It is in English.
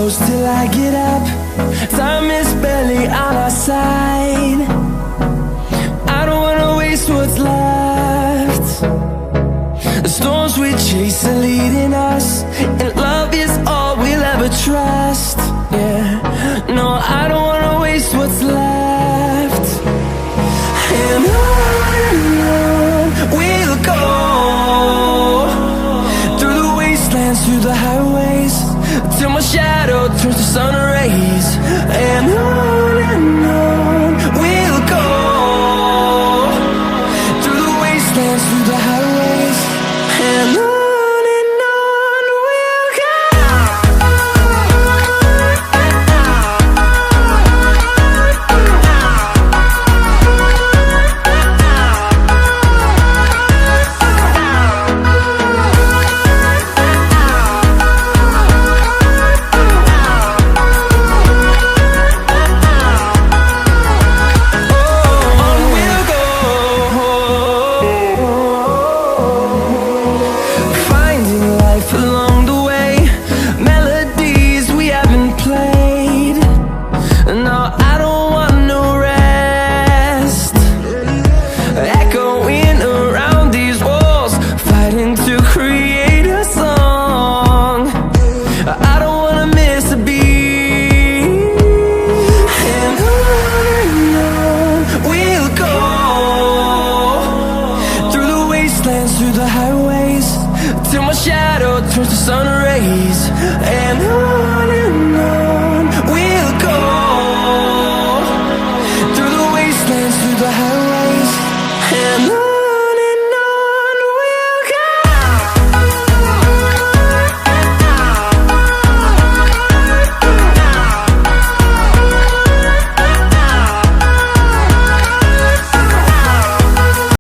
close till I get up. Time is barely on our side. I don't wanna waste what's left. The storms we chase are leading us, and love is all we'll ever trust. Yeah, no, I don't wanna waste what's left. And on we'll go, through the wastelands, through the highways, till my shadow turns to sun rays.